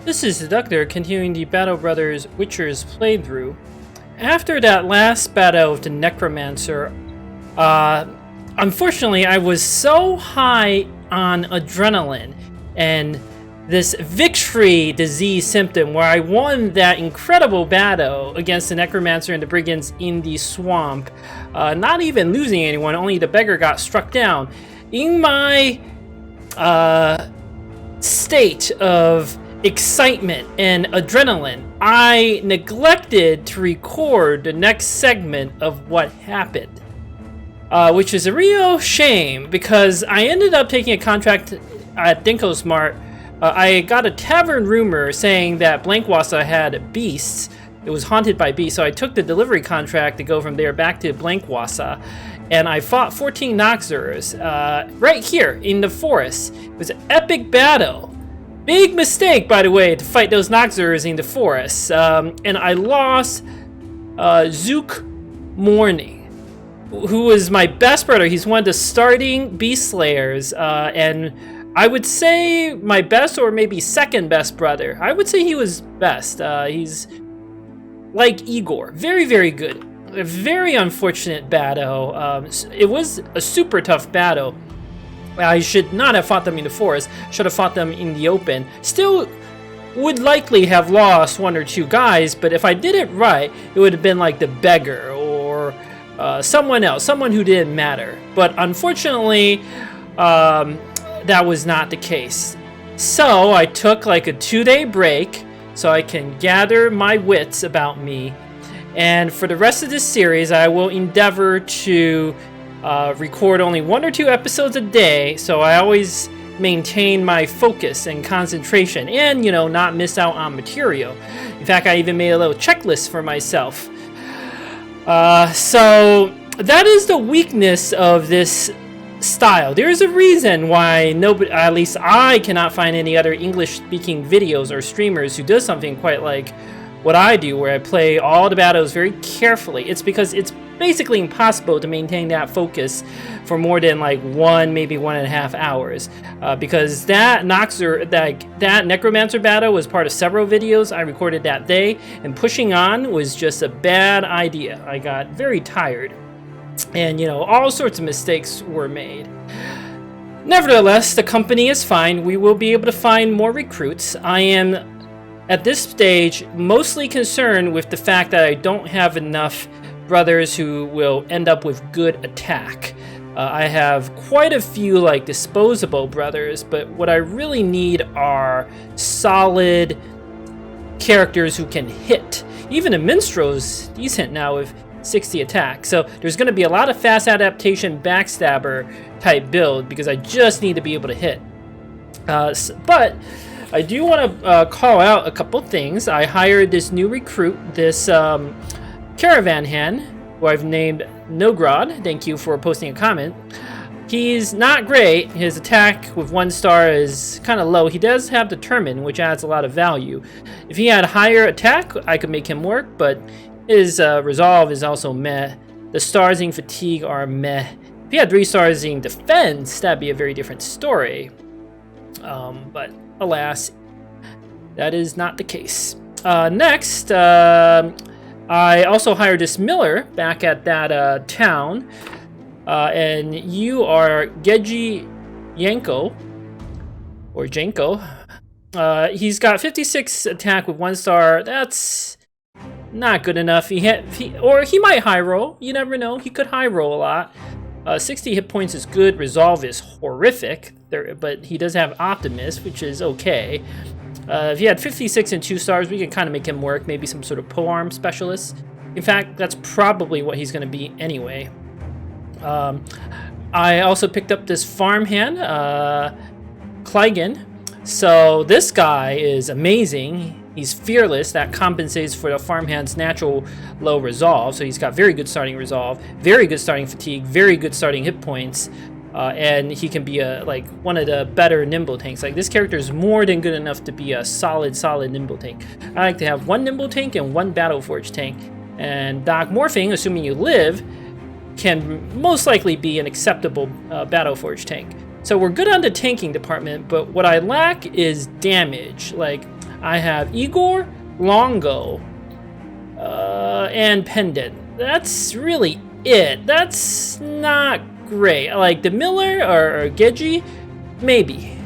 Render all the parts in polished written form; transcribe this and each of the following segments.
This is the Doctor continuing the Battle Brothers Witcher's playthrough. After that last battle of the Necromancer, unfortunately I was so high on adrenaline and this victory disease symptom where I won that incredible battle against the Necromancer and the Brigands in the swamp, not even losing anyone, only the beggar got struck down. In my state of excitement and adrenaline, I neglected to record the next segment of what happened, which is a real shame because I ended up taking a contract at Dinko Smart. I got a tavern rumor saying that Blankwassa had beasts. It was haunted by beasts, so I took the delivery contract to go from there back to Blankwassa, and I fought 14 Nachzehrers right here in the forest. It was an epic battle. Big mistake, by the way, to fight those Nachzehrers in the forest. And I lost Zook Morning, who was my best brother. He's one of the starting Beast Slayers, and I would say my best or maybe second best brother. I would say he was best. He's like Igor, very, very good. A very unfortunate battle. It was a super tough battle. I should not have fought them in the forest. Should have fought them in the open. Still would likely have lost one or two guys, but if I did it right, it would have been like the beggar or someone else, someone who didn't matter. But unfortunately, that was not the case. So I took like a 2-day break so I can gather my wits about me. And for the rest of this series, I will endeavor to record only 1 or 2 episodes a day, so I always maintain my focus and concentration and, you know, not miss out on material. In fact, I even made a little checklist for myself. So that is the weakness of this style. There's a reason why nobody, at least I cannot find any other English-speaking videos or streamers who does something quite like what I do, where I play all the battles very carefully. It's because it's basically impossible to maintain that focus for more than like 1, maybe 1.5 hours, because that that Necromancer battle was part of several videos I recorded that day, and pushing on was just a bad idea. I got very tired, and you know, all sorts of mistakes were made. Nevertheless, the company is fine. We will be able to find more recruits. I am at this stage mostly concerned with the fact that I don't have enough brothers who will end up with good attack. I have quite a few like disposable brothers, but what I really need are solid characters who can hit. Even a minstrel's decent now with 60 attack. So there's going to be a lot of fast adaptation backstabber type build because I just need to be able to hit. But I do want to call out a couple things. I hired this new recruit, this caravan hand, who I've named Nogrod. Thank you for posting a comment. He's not great. His attack with 1 star is kind of low. He does have Determine, which adds a lot of value. If he had higher attack, I could make him work, but his resolve is also meh. The stars in fatigue are meh. If he had 3 stars in defense, that'd be a very different story. But alas, that is not the case. Next, I also hired this miller back at that town, and you are Geji Yanko, or Janko. He's got 56 attack with 1 star. That's not good enough. Or he might high roll. You never know. He could high roll a lot. 60 hit points is good. Resolve is horrific, but he does have Optimist, which is okay. If he had 56 and 2 stars, we could kind of make him work. Maybe some sort of polearm specialist. In fact, that's probably what he's going to be anyway. I also picked up this farmhand, Kleigen. So this guy is amazing. He's fearless. That compensates for the farmhand's natural low resolve. So he's got very good starting resolve, very good starting fatigue, very good starting hit points. And he can be like one of the better nimble tanks. Like, this character is more than good enough to be a solid nimble tank. I like to have 1 nimble tank and 1 Battleforge tank. And Doc Morphing, assuming you live, can most likely be an acceptable Battleforge tank. So we're good on the tanking department, but what I lack is damage. Like, I have Igor, Longo, and Pendant. That's really it. That's not great. Like the Miller or Geji, maybe.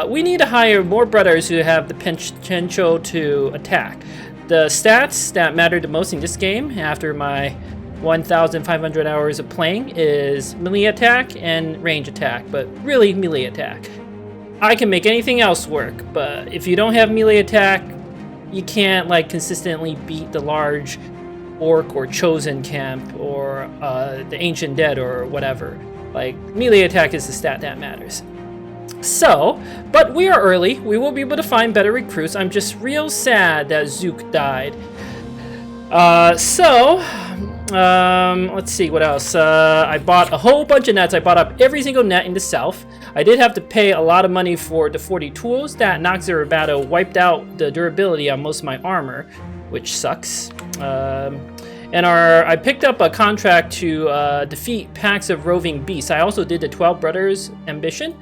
We need to hire more brothers who have the potential to attack. The stats that matter the most in this game, after my 1,500 hours of playing, is melee attack and range attack, but really melee attack. I can make anything else work, but if you don't have melee attack, you can't like consistently beat the large orc or chosen camp or the ancient dead or whatever. Like melee attack is the stat that matters. So, but we are early. We will be able to find better recruits. I'm just real sad that Zook died. Let's see what else. I bought a whole bunch of nets. I bought up every single net in the south. I did have to pay a lot of money for the 40 tools. That Nachzehrers battle wiped out the durability on most of my armor, which sucks. I picked up a contract to defeat packs of roving beasts. I also did the 12 Brothers ambition.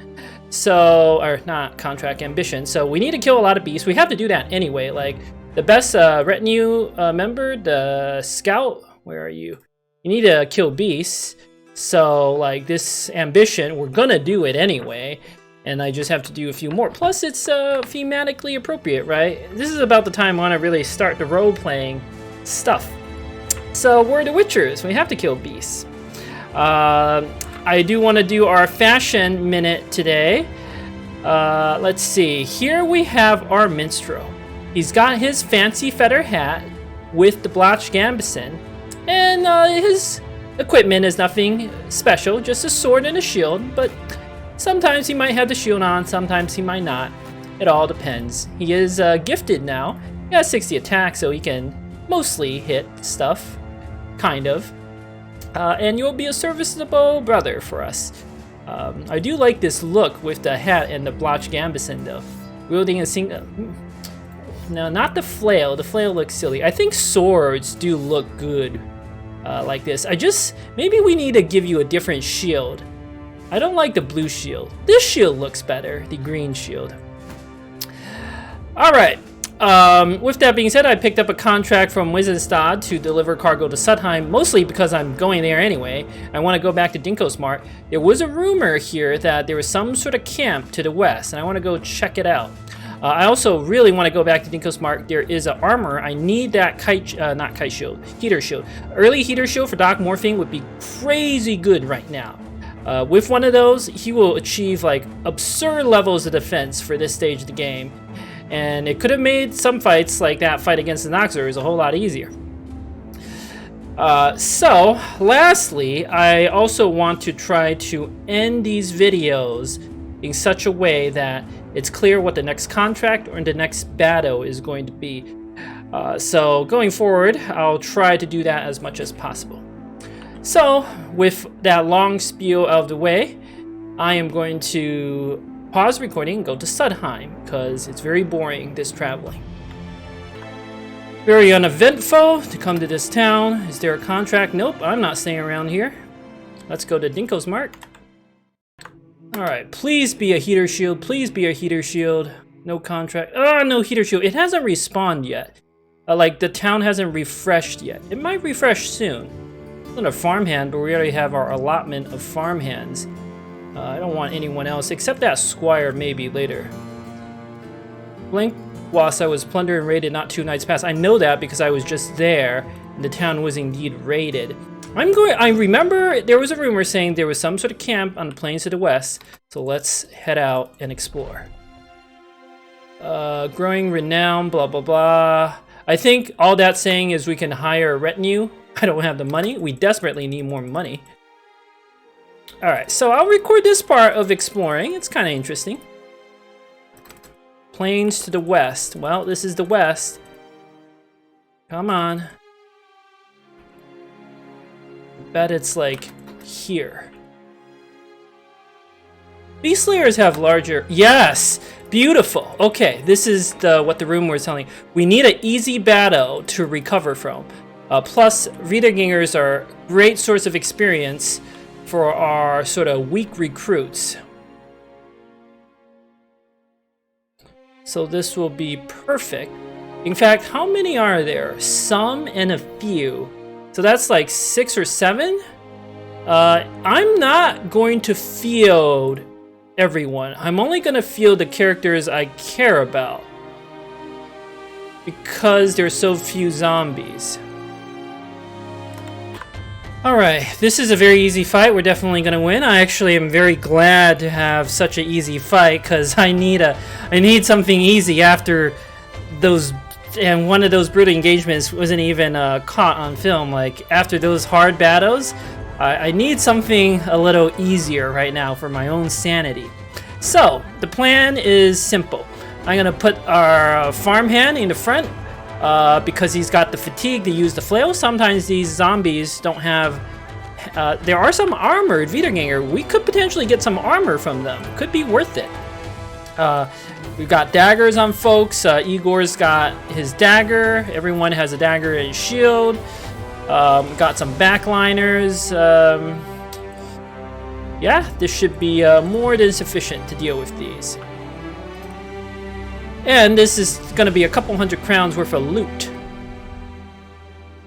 So, or not contract, ambition. So we need to kill a lot of beasts. We have to do that anyway. Like the best retinue member, the scout, where are you? You need to kill beasts. So like this ambition, we're gonna do it anyway. And I just have to do a few more. Plus it's thematically appropriate, right? This is about the time I want to really start the role-playing stuff. So we're the Witchers. We have to kill beasts. I do want to do our fashion minute today. Let's see. Here we have our minstrel. He's got his fancy feather hat with the blotched gambeson. And his equipment is nothing special, just a sword and a shield. But sometimes he might have the shield on, sometimes he might not. It all depends. He is gifted now. He has 60 attack, so he can mostly hit stuff. Kind of. And you'll be a serviceable brother for us. I do like this look with the hat and the blotched gambeson though. Wielding a single... No, not the flail. The flail looks silly. I think swords do look good like this. Maybe we need to give you a different shield. I don't like the blue shield. This shield looks better, the green shield. Alright. With that being said, I picked up a contract from Wizenstad to deliver cargo to Sudheim, mostly because I'm going there anyway. I want to go back to Dinkosmark. There was a rumor here that there was some sort of camp to the west, and I want to go check it out. I also really want to go back to Dinkosmark. There is an armor. I need that not kite shield, heater shield. Early heater shield for Doc Morphing would be crazy good right now. With one of those, he will achieve like absurd levels of defense for this stage of the game. And it could have made some fights like that fight against the Nachzehrers a whole lot easier. So, lastly, I also want to try to end these videos in such a way that it's clear what the next contract or the next battle is going to be. So, going forward, I'll try to do that as much as possible. So, with that long spiel out of the way, I am going to pause recording and go to Sudheim, because it's very boring, this traveling. Very uneventful to come to this town. Is there a contract? Nope, I'm not staying around here. Let's go to Dinkosmark. Alright, please be a heater shield. Please be a heater shield. No contract. Oh, no heater shield. It hasn't respawned yet. Like, the town hasn't refreshed yet. It might refresh soon. It's not a farmhand, but we already have our allotment of farmhands. I don't want anyone else, except that squire maybe later. Blink whilst I was plundered and raided not 2 nights past. I know that because I was just there, and the town was indeed raided. I remember there was a rumor saying there was some sort of camp on the plains to the west, so let's head out and explore. Growing renown, blah blah blah. I think all that's saying is we can hire a retinue. I don't have the money. We desperately need more money. Alright, so I'll record this part of exploring. It's kind of interesting. Plains to the west. Well, this is the west. Come on. I bet it's like here. Beast Slayers have larger... Yes! Beautiful! Okay, this is what the rumor was telling. We need an easy battle to recover from. Plus, Weidergangers are a great source of experience for our sort of weak recruits. So this will be perfect. In fact, how many are there? Some and a few. So that's like 6 or 7. I'm not going to field everyone. I'm only going to field the characters I care about, because there's so few zombies. Alright, this is a very easy fight. We're definitely going to win. I actually am very glad to have such an easy fight, because I need something easy after those, and one of those brutal engagements wasn't even caught on film. Like, after those hard battles, I need something a little easier right now for my own sanity. So, the plan is simple. I'm going to put our farmhand in the front, because he's got the fatigue to use the flail. Sometimes these zombies don't have... there are some armored Weiderganger. We could potentially get some armor from them. Could be worth it. We've got daggers on folks. Igor's got his dagger. Everyone has a dagger and shield. Got some backliners. Yeah, this should be more than sufficient to deal with these. And this is going to be a couple 100 crowns worth of loot.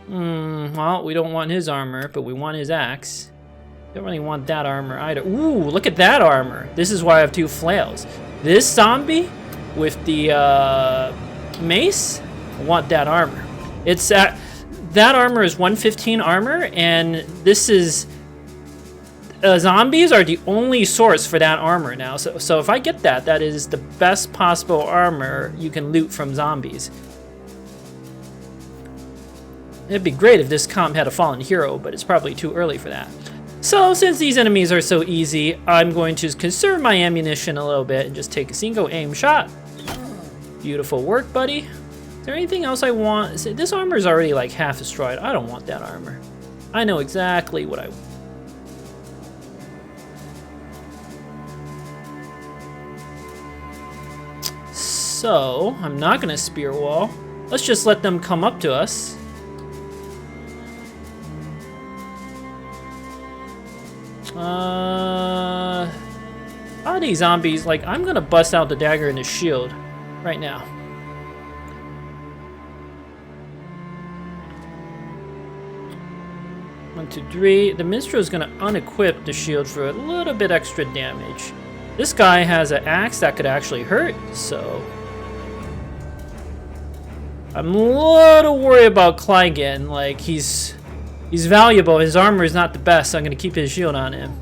Well, we don't want his armor, but we want his axe. Don't really want that armor either. Ooh, look at that armor. This is why I have 2 flails. This zombie with the mace, I want that armor. It's that armor is 115 armor, and this is... zombies are the only source for that armor now. So if I get that, that is the best possible armor you can loot from zombies. It'd be great if this comp had a fallen hero, but it's probably too early for that. So since these enemies are so easy, I'm going to conserve my ammunition a little bit and just take a single aim shot. Beautiful work, buddy. Is there anything else I want? This armor is already like half destroyed. I don't want that armor. I know exactly what I want. So, I'm not going to spear wall. Let's just let them come up to us. How are these zombies? Like, I'm going to bust out the dagger and the shield right now. One, two, three. The minstrel is going to unequip the shield for a little bit extra damage. This guy has an axe that could actually hurt, so... I'm a little worried about Klygen. Like, he's valuable. His armor is not the best, so I'm going to keep his shield on him.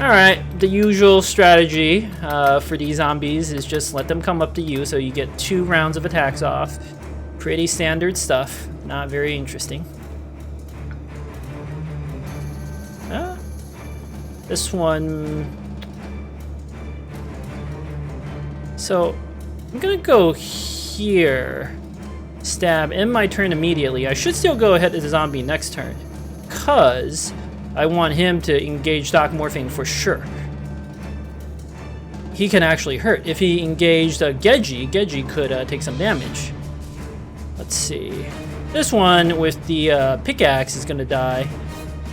Alright, the usual strategy for these zombies is just let them come up to you so you get 2 rounds of attacks off. Pretty standard stuff. Not very interesting. This one... So, I'm gonna go here. Stab, end my turn immediately. I should still go ahead to the zombie next turn, because I want him to engage Doc Morphine for sure. He can actually hurt. If he engaged Geji could take some damage. Let's see. This one with the pickaxe is gonna die,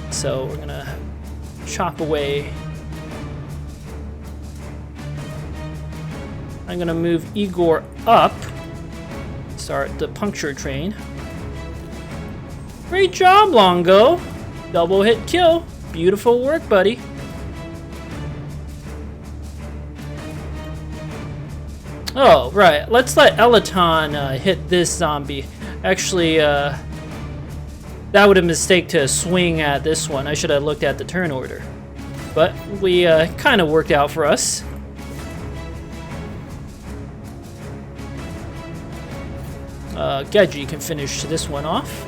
so we're gonna chop away. I'm gonna move Igor up. Start the puncture train. Great job, Longo. Double hit kill. Beautiful work, buddy. Oh, right. Let's let Elaton hit this zombie. Actually, that would have been a mistake to swing at this one. I should have looked at the turn order. But we kind of worked out for us. Geji can finish this one off.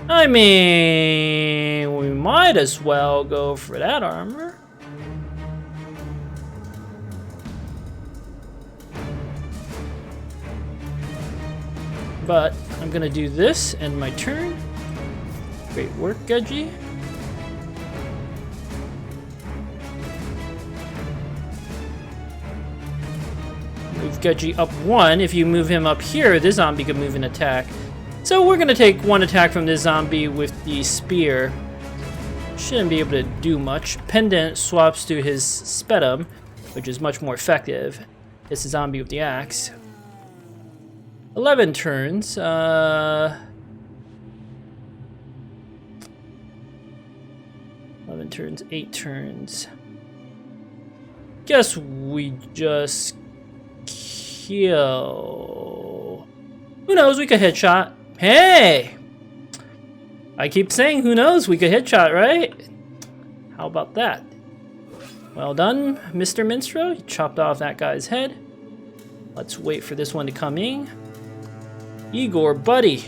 I mean, we might as well go for that armor. But I'm gonna do this and my turn. Great work, Geji. Move Geji up 1. If you move him up here, this zombie can move and attack. So we're gonna take 1 attack from this zombie with the spear. Shouldn't be able to do much. Pendant swaps to his Spedum, which is much more effective. It's a zombie with the axe. 11 turns. 11 turns, 8 turns. Guess we just kill. Who knows? We could headshot. Hey! I keep saying, who knows? We could headshot, right? How about that? Well done, Mr. Minstrel. You chopped off that guy's head. Let's wait for this one to come in. Igor, buddy.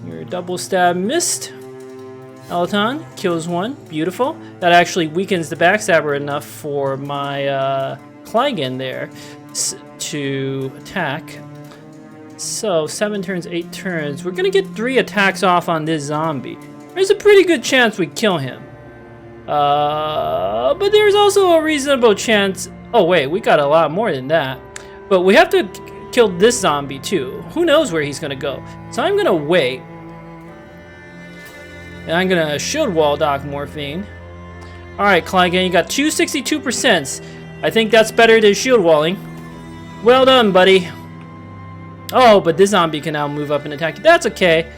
Your double stab missed. Elaton kills one. Beautiful. That actually weakens the backstabber enough for my Clygan there to attack. So 7 turns, 8 turns. We're gonna get 3 attacks off on this zombie. There's a pretty good chance we kill him. But there's also a reasonable chance. Oh wait, we got a lot more than that. But we have to kill this zombie too. Who knows where he's gonna go? So I'm gonna wait. And I'm gonna shield wall Doc Morphine. Alright, Clygan, you got 262%. I think that's better than shield walling. Well done, buddy. Oh, but this zombie can now move up and attack you. That's okay.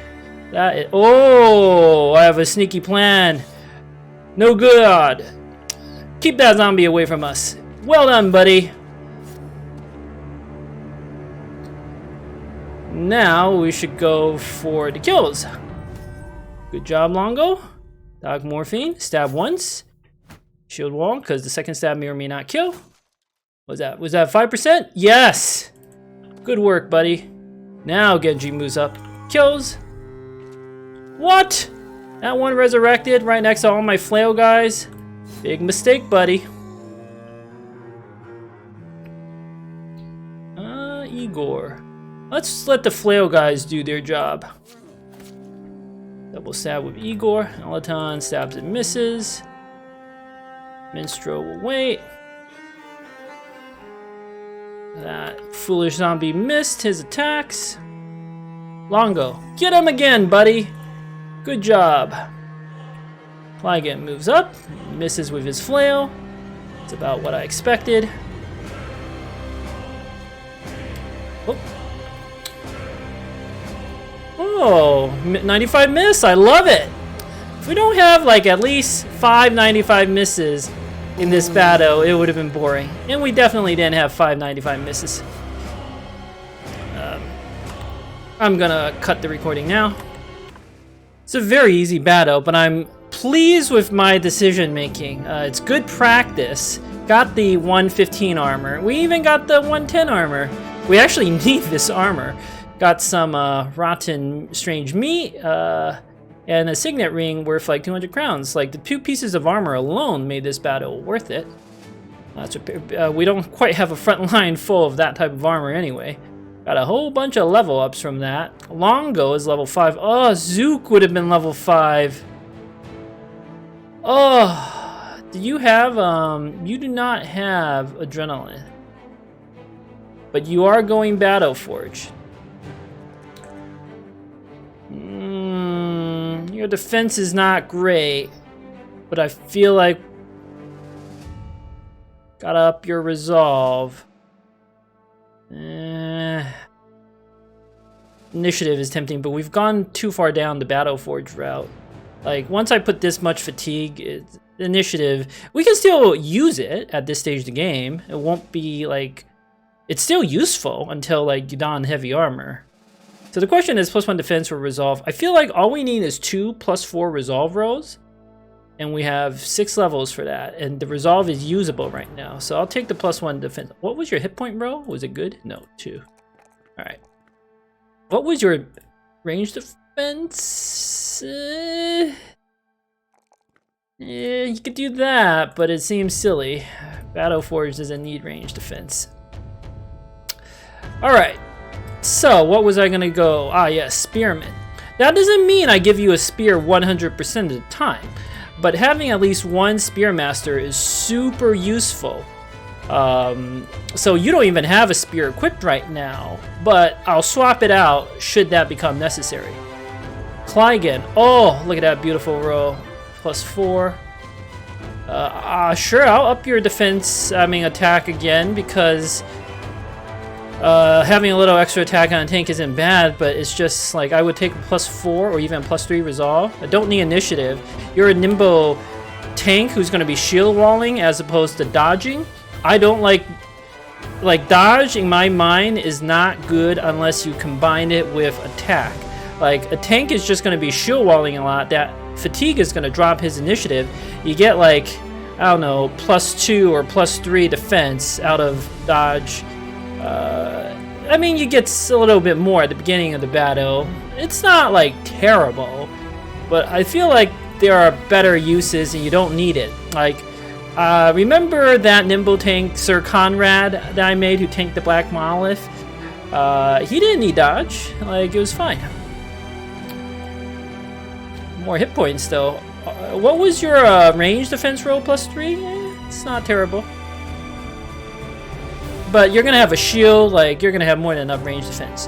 Oh, I have a sneaky plan. No good. Keep that zombie away from us. Well done, buddy. Now we should go for the kills. Good job, Longo. Doc Morphine. Stab once. Shield wall, because the second stab may or may not kill. Was that 5%? Yes! Good work, buddy. Now Genji moves up. Kills. What? That one resurrected right next to all my flail guys. Big mistake, buddy. Igor. Let's let the flail guys do their job. Double stab with Igor. Elaton stabs and misses. Minstrel will wait. That foolish zombie missed his attacks. Longo, get him again, buddy. Good job. Clygan moves up, misses with his flail. It's about what I expected. Oh, 95 miss, I love it. If we don't have like at least 5 95 misses in this battle, it would have been boring. And we definitely didn't have 5 95 misses. I'm gonna cut the recording now. It's a very easy battle, but I'm pleased with my decision making. It's good practice. Got the 115 armor. We even got the 110 armor. We actually need this armor. Got some rotten strange meat and a signet ring worth like 200 crowns. Like the 2 pieces of armor alone made this battle worth it. We don't quite have a front line full of that type of armor anyway. Got a whole bunch of level ups from that. Longo is level 5. Oh, Zook would have been level 5. Oh, do you have, you do not have adrenaline. But you are going Battle Forge. Your defense is not great, but I feel like gotta up your resolve. Initiative is tempting, but we've gone too far down the Battle Forge route. Like, once I put this much fatigue, initiative, we can still use it at this stage of the game. It won't be, like, it's still useful until, like, you don heavy armor. So the question is +1 defense or resolve. I feel like all we need is 2 +4 resolve rolls. And we have 6 levels for that. And the resolve is usable right now. So I'll take the +1 defense. What was your hit point, bro? Was it good? No, 2. Alright. What was your range defense? Yeah, you could do that, but it seems silly. Battle Forge doesn't need range defense. Alright. So, what was I gonna go? Ah, yes, Spearman. That doesn't mean I give you a spear 100% of the time, but having at least 1 Spearmaster is super useful. So you don't even have a spear equipped right now, but I'll swap it out should that become necessary. Clygan. Oh, look at that beautiful roll. +4. Sure, I'll up your defense, attack again, because having a little extra attack on a tank isn't bad, but it's just like I would take a +4 or even +3 resolve. I don't need initiative. You're a nimble tank who's going to be shield walling as opposed to dodging. I don't like dodge in my mind is not good unless you combine it with attack. Like a tank is just going to be shield walling a lot. That fatigue is going to drop his initiative. You get like, I don't know, +2 or +3 defense out of dodge. You get a little bit more at the beginning of the battle. It's not like terrible, but I feel like there are better uses and you don't need it. Like, remember that nimble tank Sir Conrad that I made who tanked the Black Monolith? He didn't need dodge. Like, it was fine. More hit points though. What was your range defense roll +3? It's not terrible. But you're gonna have a shield, like you're gonna have more than enough range defense.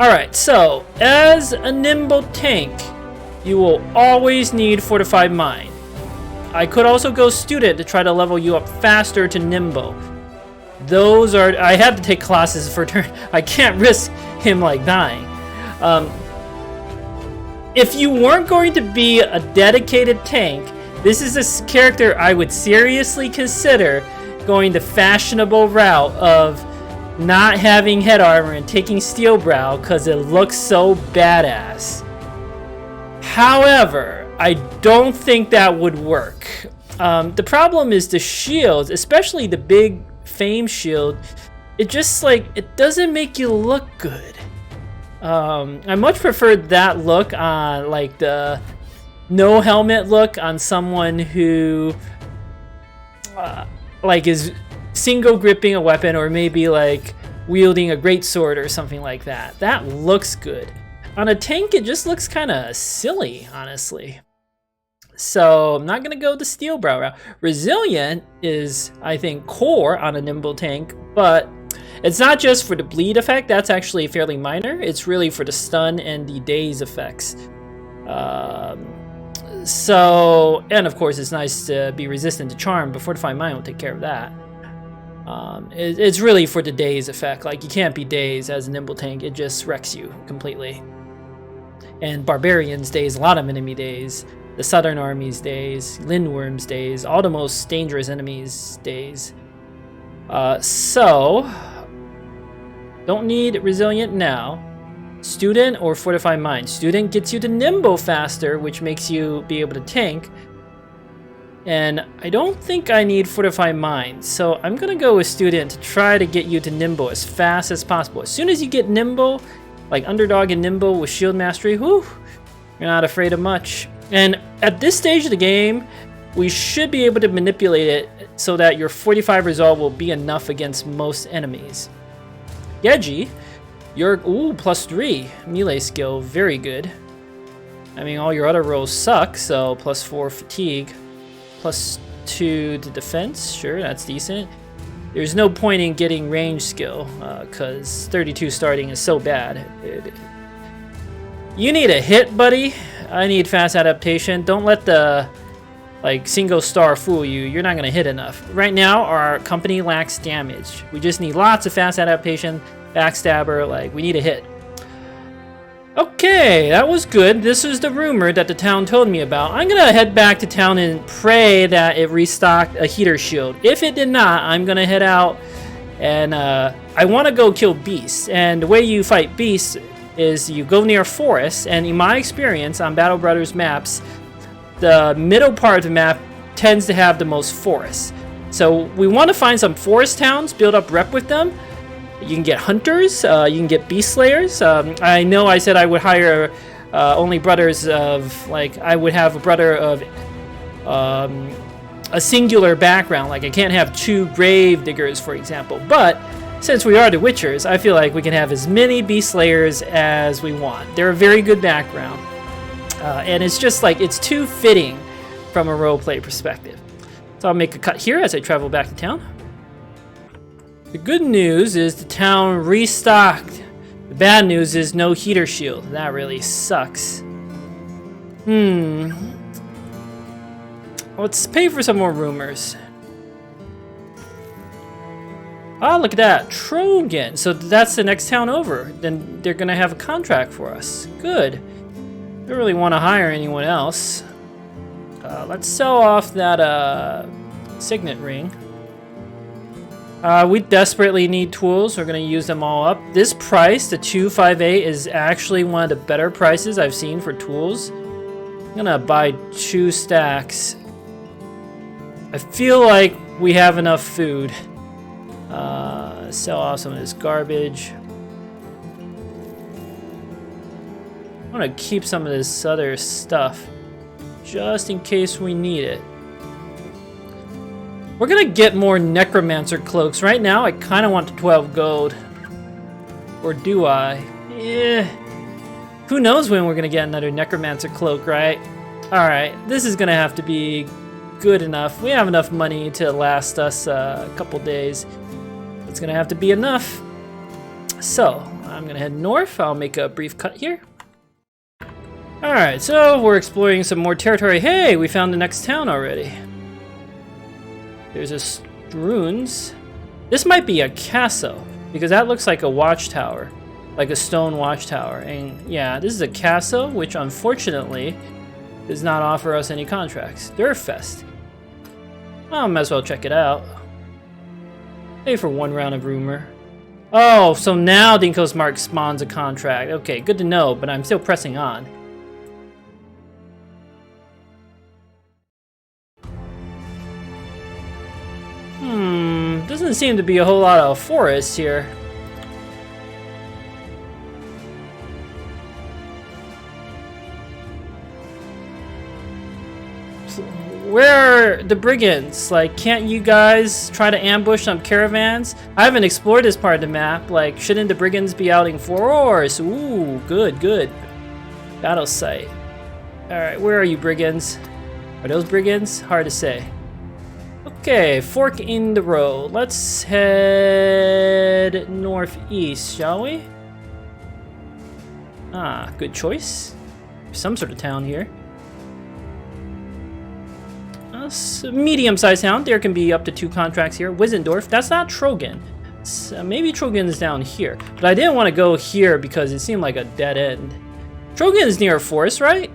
Alright, so as a nimble tank, you will always need Fortified Mind. I could also go student to try to level you up faster to nimble. Those are, I had to take Colossus for a turn. I can't risk him like dying. If you weren't going to be a dedicated tank, this is a character I would seriously consider going the fashionable route of not having head armor and taking steel brow because it looks so badass. However, I don't think that would work. The problem is the shields, especially the big fame shield. It just it doesn't make you look good. I much prefer that look on like the no helmet look on someone who is single gripping a weapon or maybe like wielding a greatsword or something like that. That looks good. On a tank, it just looks kind of silly, honestly. So I'm not gonna go the steel brow route. Resilient is, I think, core on a nimble tank, but it's not just for the bleed effect. That's actually fairly minor. It's really for the stun and the daze effects. And of course, it's nice to be resistant to charm, but Fortified Mind will take care of that. It's really for the daze effect. Like, you can't be dazed as a nimble tank. It just wrecks you completely. And Barbarians daze, a lot of enemy daze. The Southern Army's daze, Lindworm's daze, all the most dangerous enemies daze. So, don't need Resilient now. Student or Fortified Mind. Student gets you to nimble faster, which makes you be able to tank. And I don't think I need Fortified Mind, so I'm gonna go with Student to try to get you to nimble as fast as possible. As soon as you get nimble, like Underdog and nimble with Shield Mastery, whew, you're not afraid of much. And at this stage of the game, we should be able to manipulate it so that your 45 resolve will be enough against most enemies. Yeji, you're +3 melee skill, very good. I mean, all your other rolls suck, so +4 fatigue, +2 to defense, sure, that's decent. There's no point in getting range skill, because 32 starting is so bad. You need a hit, buddy. I need fast adaptation. Don't let the single star fool you. You're not gonna hit enough. Right now, our company lacks damage. We just need lots of fast adaptation, backstabber, we need a hit. Okay, that was good. This is the rumor that the town told me about. I'm gonna head back to town and pray that it restocked a heater shield. If it did not, I'm gonna head out and I wanna go kill beasts. And the way you fight beasts is you go near forests, and in my experience on Battle Brothers maps, the middle part of the map tends to have the most forests. So we want to find some forest towns, build up rep with them. You can get hunters, you can get beast slayers. I know I said I would hire only brothers of, I would have a brother of a singular background. Like, I can't have 2 grave diggers, for example. But since we are the Witchers, I feel like we can have as many beast slayers as we want. They're a very good background. And it's just it's too fitting from a roleplay perspective. So I'll make a cut here as I travel back to town. The good news is the town restocked. The bad news is no heater shield. That really sucks. Let's pay for some more rumors. Ah, look at that. Trogan. So that's the next town over. Then they're going to have a contract for us. Good. Don't really want to hire anyone else. Let's sell off that signet ring. We desperately need tools. We're going to use them all up. This price, the 258, is actually one of the better prices I've seen for tools. I'm going to buy 2 stacks. I feel like we have enough food. Sell off some of this garbage. I want to keep some of this other stuff just in case we need it. We're gonna get more necromancer cloaks. Right now I kind of want the 12 gold. Or do I? Yeah. Who knows when we're gonna get another necromancer cloak, right? Alright, this is gonna have to be good enough. We have enough money to last us a couple days. It's gonna have to be enough. So, I'm gonna head north. I'll make a brief cut here. Alright, so we're exploring some more territory. Hey, we found the next town already. There's a ruins. This might be a castle, because that looks like a watchtower. Like a stone watchtower. And yeah, this is a castle, which unfortunately does not offer us any contracts. Durfest. Well, might as well check it out. Pay for 1 round of rumor. Oh, so now Dinko's Mark spawns a contract. Okay, good to know, but I'm still pressing on. Doesn't seem to be a whole lot of forest here. Where are the brigands? Like, can't you guys try to ambush some caravans? I haven't explored this part of the map. Like, shouldn't the brigands be out in force? Ooh, good, good. Battle site. Alright, where are you, brigands? Are those brigands? Hard to say. Okay, fork in the road. Let's head northeast, shall we? Ah, good choice. Some sort of town here. Medium-sized town. There can be up to 2 contracts here. Wizendorf. That's not Trogan. Maybe Trogan is down here. But I didn't want to go here because it seemed like a dead end. Trogan is near a forest, right?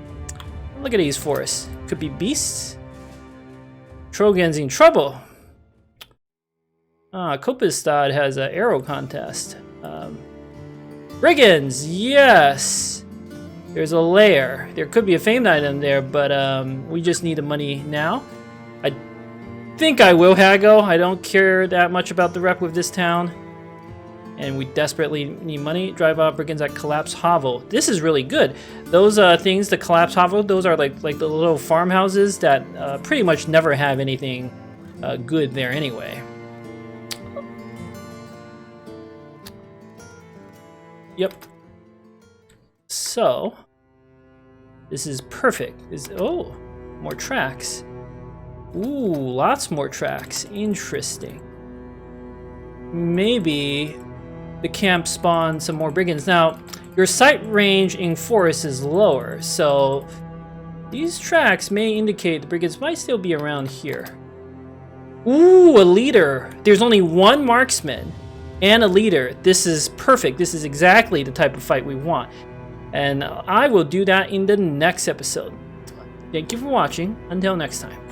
Look at these forests. Could be beasts. Trogan's in trouble. Kopistad has an arrow contest. Brigands, yes. There's a lair. There could be a famed item there, but we just need the money now. I think I will haggle. I don't care that much about the rep with this town. And we desperately need money. Drive out brigands at Collapse Hovel. This is really good. Those things, the Collapse Hovel, those are like the little farmhouses that pretty much never have anything good there anyway. Yep. So, this is perfect. Oh, more tracks. Ooh, lots more tracks. Interesting. Maybe the camp spawns some more brigands. Now, your sight range in forest is lower, so these tracks may indicate the brigands might still be around here. Ooh, a leader. There's only 1 marksman and a leader. This is perfect. This is exactly the type of fight we want. And I will do that in the next episode. Thank you for watching. Until next time.